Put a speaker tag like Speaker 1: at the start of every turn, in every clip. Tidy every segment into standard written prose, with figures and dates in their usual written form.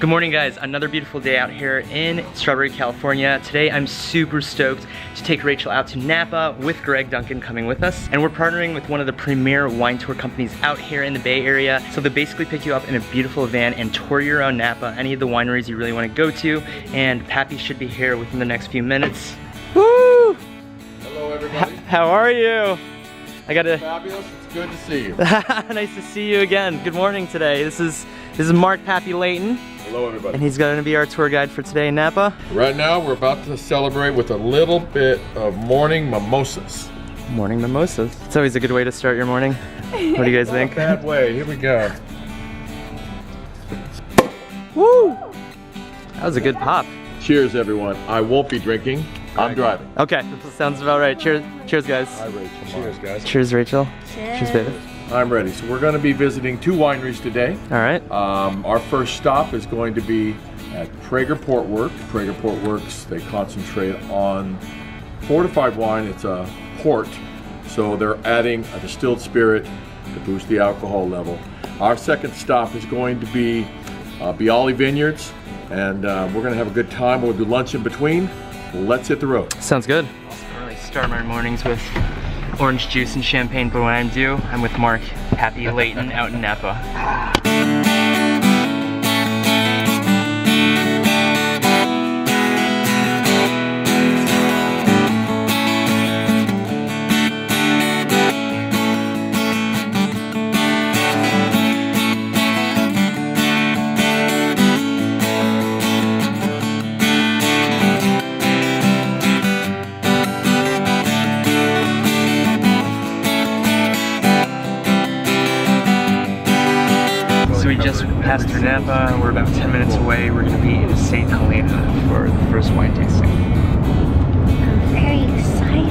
Speaker 1: Good morning, guys. Another beautiful day out here in Strawberry, California. Today I'm super stoked to take Rachel out to Napa with Greg Duncan coming with us. And we're partnering with one of the premier wine tour companies out here in the Bay Area. So they basically pick you up in a beautiful van and tour you around Napa, any of the wineries you really want to go to. And Pappy should be here within the next few minutes. Woo!
Speaker 2: Hello, everybody.
Speaker 1: How are you? I gotta...
Speaker 2: Fabulous. It's good to see you.
Speaker 1: Nice to see you again. Good morning today. This is Mark Pappy Layton.
Speaker 2: Hello, everybody.
Speaker 1: And he's going to be our tour guide for today in Napa.
Speaker 2: Right now, we're about to celebrate with a little bit of morning mimosas.
Speaker 1: Morning mimosas. It's always a good way to start your morning. What do you guys think?
Speaker 2: Bad way. Here we go.
Speaker 1: Woo! That was a good pop.
Speaker 2: Cheers, everyone. I won't be drinking. I'm driving.
Speaker 1: Okay, sounds about right. Cheers, guys.
Speaker 2: Hi, Rachel. Cheers, guys.
Speaker 1: Cheers, Rachel.
Speaker 3: Cheers.
Speaker 1: Cheers, baby.
Speaker 2: I'm ready. So we're going to be visiting 2 wineries today.
Speaker 1: All right.
Speaker 2: Our first stop is going to be at Prager Portworks. Prager Portworks, they concentrate on fortified wine. It's a port, so they're adding a distilled spirit to boost the alcohol level. Our second stop is going to be Bialy Vineyards, and we're going to have a good time. We'll do lunch in between. Let's hit the road.
Speaker 1: Sounds good. I really start my mornings with orange juice and champagne, but when I'm due, I'm with Mark Pappy Layton out in Napa. So we just passed through Napa. We're about 10 minutes away. We're going to be in St. Helena for the first wine tasting.
Speaker 3: I'm very excited.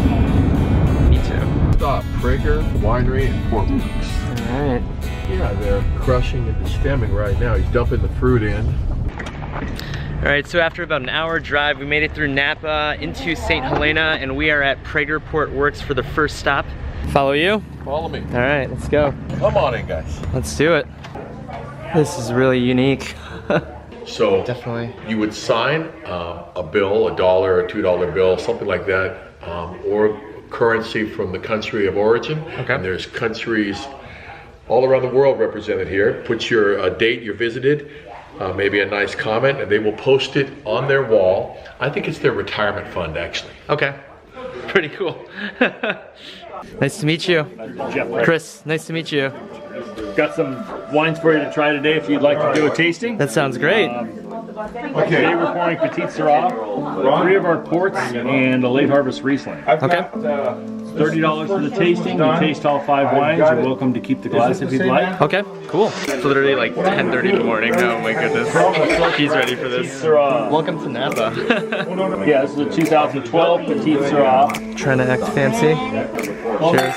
Speaker 1: Me too.
Speaker 2: Stop, Prager Winery and Portworks.
Speaker 1: All right.
Speaker 2: Yeah, they're crushing and stemming right now. He's dumping the fruit in.
Speaker 1: All right, so after about an hour drive, we made it through Napa into St. Helena, and we are at Prager Portworks for the first stop. Follow you?
Speaker 2: Follow me.
Speaker 1: All right, let's go.
Speaker 2: Come on in, guys.
Speaker 1: Let's do it. This is really unique.
Speaker 2: So
Speaker 1: Definitely.
Speaker 2: you would sign a bill, $1 or $2 bill, something like that, or currency from the country of origin.
Speaker 1: Okay.
Speaker 2: And there's countries all around the world represented here. Put your date you visited, maybe a nice comment, and they will post it on their wall. I think it's their retirement fund, actually.
Speaker 1: Okay, pretty cool. Nice to meet you. Chris, nice to meet you.
Speaker 4: Got some wines for you to try today if you'd like to do a tasting.
Speaker 1: That sounds great.
Speaker 4: Today we're pouring Petite Syrah, 3 of our ports, and a late harvest Riesling.
Speaker 1: Okay.
Speaker 4: $30 for the tasting. You taste all 5 wines. You're welcome to keep the glass if you'd like.
Speaker 1: Okay, cool. It's literally like 10:30 in the morning. Oh my goodness. She's ready for this.
Speaker 4: Syrah.
Speaker 1: Welcome to Napa.
Speaker 4: Yeah, this is a 2012 Petite Syrah.
Speaker 1: Trying to act fancy. Cheers.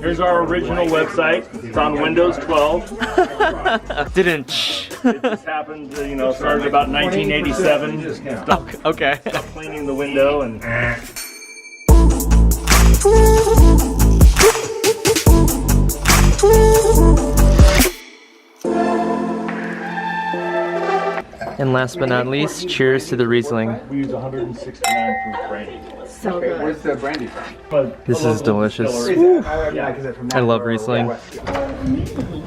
Speaker 4: Here's our original website. It's on Windows 12.
Speaker 1: Didn't.
Speaker 4: It just happened, you know, started about 1987. Stopped
Speaker 1: Okay.
Speaker 4: cleaning the window and...
Speaker 1: And last but not least, cheers to the Riesling.
Speaker 4: We use 169 proof brandy.
Speaker 3: So good.
Speaker 5: Where's the brandy from?
Speaker 1: This is delicious. I love Riesling.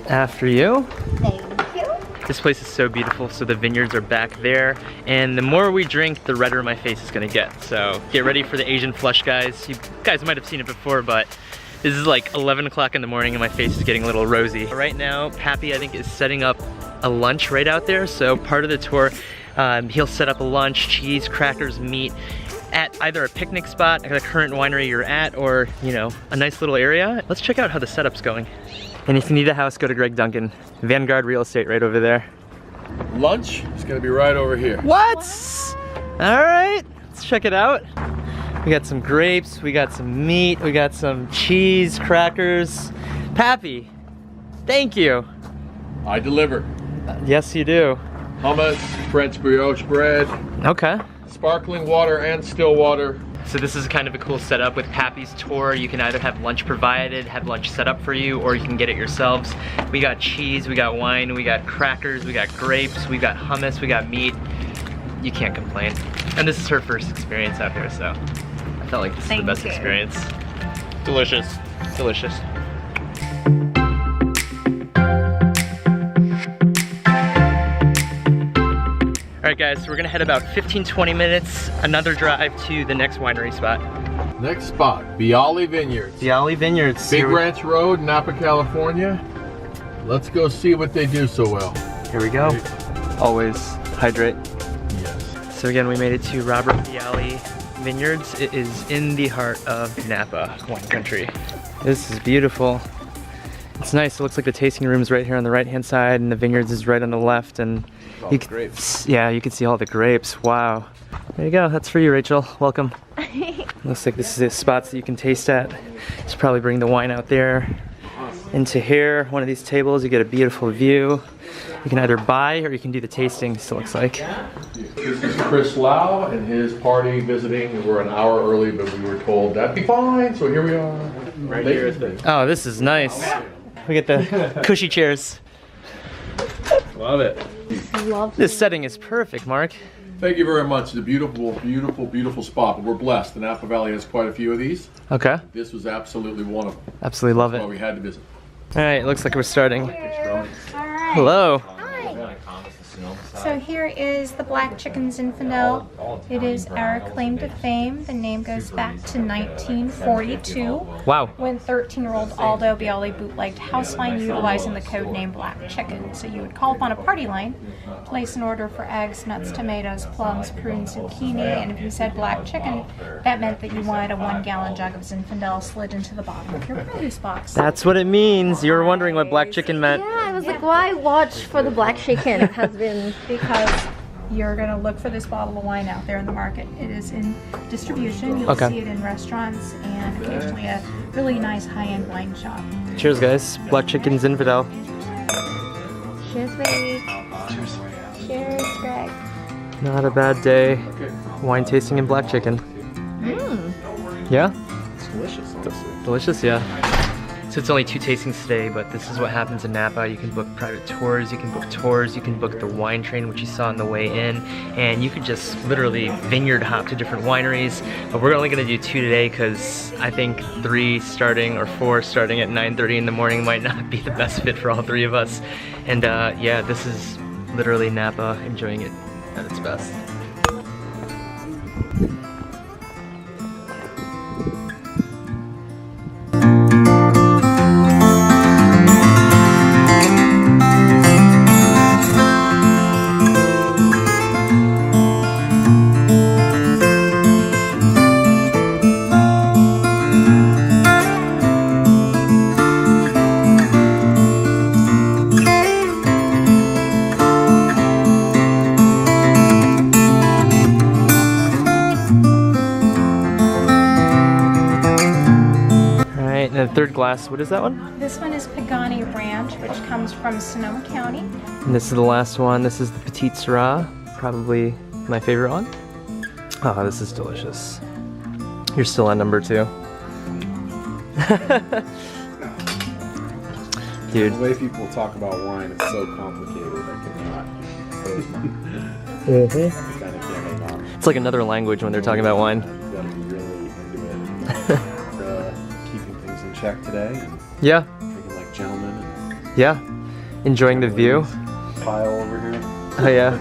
Speaker 1: After you.
Speaker 3: Thank you.
Speaker 1: This place is so beautiful, so the vineyards are back there, and the more we drink, the redder my face is gonna get. So get ready for the Asian flush, guys. You guys might have seen it before, but this is like 11 o'clock in the morning and my face is getting a little rosy. Right now, Pappy, I think, is setting up a lunch right out there. So part of the tour, he'll set up a lunch, cheese, crackers, meat, at either a picnic spot at the current winery you're at, or, you know, a nice little area. Let's check out how the setup's going. And if you need a house, go to Greg Duncan. Vanguard Real Estate right over there.
Speaker 2: Lunch is gonna be right over here.
Speaker 1: What? All right, let's check it out. We got some grapes, we got some meat, we got some cheese, crackers. Pappy, thank you.
Speaker 2: I deliver.
Speaker 1: Yes, you do.
Speaker 2: Hummus, French brioche bread,
Speaker 1: Okay.
Speaker 2: sparkling water and still water.
Speaker 1: So this is kind of a cool setup with Pappy's tour. You can either have lunch provided, have lunch set up for you, or you can get it yourselves. We got cheese, we got wine, we got crackers, we got grapes, we got hummus, we got meat. You can't complain. And this is her first experience out here, so I felt like this is the best experience. Delicious, delicious. Alright guys, so we're gonna head about 15-20 minutes, another drive to the next winery spot.
Speaker 2: Next spot, Bialy Vineyards.
Speaker 1: Bialy Vineyards.
Speaker 2: Big Ranch Road, Napa, California. Let's go see what they do so well.
Speaker 1: Here we go. Always hydrate.
Speaker 2: Yes.
Speaker 1: So again, we made it to Robert Bialy Vineyards. It is in the heart of Napa wine country. This is beautiful. It's nice. It looks like the tasting room is right here on the right-hand side, and the vineyards is right on the left. And you can, grapes. Yeah, you can see all the grapes. Wow. There you go. That's for you, Rachel. Welcome. Looks like this is the spots that you can taste at. Just probably bring the wine out there into here. One of these tables, you get a beautiful view. You can either buy or you can do the tastings. It looks like.
Speaker 2: This is Chris Lau and his party visiting. We're an hour early, but we were told that'd be fine. So here we are. Right here.
Speaker 1: Oh, this is nice. We get the cushy chairs.
Speaker 2: Love it.
Speaker 1: This setting is perfect, Mark.
Speaker 2: Thank you very much. It's a beautiful, beautiful, beautiful spot. We're blessed. The Napa Valley has quite a few of these.
Speaker 1: Okay.
Speaker 2: This was absolutely one of them.
Speaker 1: Absolutely love
Speaker 2: That's
Speaker 1: it.
Speaker 2: why we had to visit.
Speaker 1: All right, looks like we're starting.
Speaker 3: All right.
Speaker 1: Hello.
Speaker 3: Hi. So here is the Black Chicken Zinfandel. It is our claim to fame. The name goes back to 1942.
Speaker 1: Wow.
Speaker 3: When 13-year-old Aldo Bialy bootlegged house wine utilizing the code name Black Chicken. So you would call upon a party line, place an order for eggs, nuts, tomatoes, plums, prunes, zucchini, and if you said Black Chicken, that meant that you wanted a 1-gallon jug of Zinfandel slid into the bottom of your produce box.
Speaker 1: That's what it means. You were wondering what Black Chicken meant.
Speaker 5: Yeah, I was like, why watch for the Black Chicken? It has been...
Speaker 3: Because you're going to look for this bottle of wine out there in the market. It is in distribution. You'll see it in restaurants and occasionally a really nice high-end wine shop.
Speaker 1: Cheers, guys. Black Chicken Zinfandel.
Speaker 5: Cheers, baby. Cheers, Greg.
Speaker 1: Not a bad day. Wine tasting and Black Chicken. Yeah?
Speaker 6: It's delicious, honestly.
Speaker 1: Delicious, yeah. So it's only 2 tastings today, but this is what happens in Napa. You can book private tours, you can book the wine train, which you saw on the way in, and you could just literally vineyard hop to different wineries. But we're only gonna do 2 today because I think 3 starting or 4 starting at 9:30 in the morning might not be the best fit for all 3 of us. And yeah, this is literally Napa enjoying it at its best. And the third glass, what is that one?
Speaker 3: This one is Pagani Ranch, which comes from Sonoma County.
Speaker 1: And this is the last one. This is the Petite Syrah, probably my favorite one. Oh, this is delicious. You're still on number 2. Dude.
Speaker 6: The way people talk about wine is so complicated, I cannot pose my kind of can't make on.
Speaker 1: It's like another language when they're talking about wine.
Speaker 6: You gotta be really into it. Keeping things in check today. And
Speaker 1: Yeah.
Speaker 6: drinking like gentlemen. And
Speaker 1: Yeah. Enjoying the view.
Speaker 6: pile over here.
Speaker 1: Oh yeah.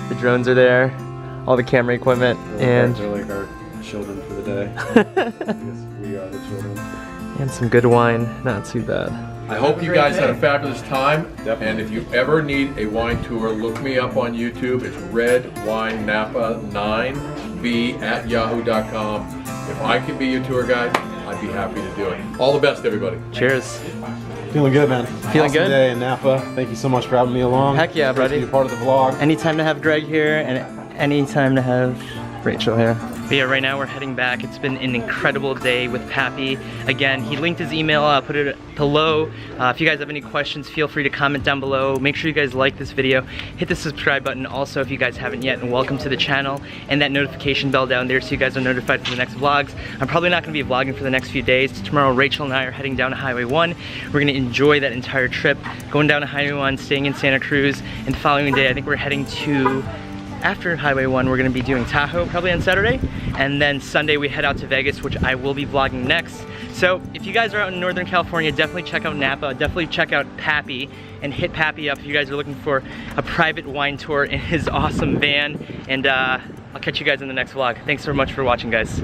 Speaker 1: The drones are there. All the camera equipment. And
Speaker 6: They're like our children for the day. I guess we are the children.
Speaker 1: and some good wine. Not too bad.
Speaker 2: I hope you guys had a fabulous time. And if you ever need a wine tour, look me up on YouTube. It's Red Wine Napa 9b@yahoo.com. If I can be your tour guide, I'd be happy to do it. All the best, everybody.
Speaker 1: Cheers.
Speaker 6: Feeling good, man.
Speaker 1: Feeling
Speaker 6: Awesome
Speaker 1: good?
Speaker 6: day in Napa. Thank you so much for having me along.
Speaker 1: Heck yeah,
Speaker 6: Great to
Speaker 1: buddy.
Speaker 6: be a part of the vlog.
Speaker 1: Anytime to have Greg here and anytime to have Rachel here. But yeah, right now we're heading back. It's been an incredible day with Pappy. Again, he linked his email, I'll put it below. If you guys have any questions, feel free to comment down below. Make sure you guys like this video, hit the subscribe button also if you guys haven't yet, and welcome to the channel, and that notification bell down there so you guys are notified for the next vlogs. I'm probably not gonna be vlogging for the next few days. Tomorrow, Rachel and I are heading down to Highway 1. We're gonna enjoy that entire trip, going down to Highway 1, staying in Santa Cruz, and the following day, I think we're heading to, after Highway 1, we're gonna be doing Tahoe probably on Saturday, and then Sunday we head out to Vegas, which I will be vlogging next. So if you guys are out in Northern California, definitely check out Napa, definitely check out Pappy, and hit Pappy up if you guys are looking for a private wine tour in his awesome van, and I'll catch you guys in the next vlog. Thanks so much for watching, guys.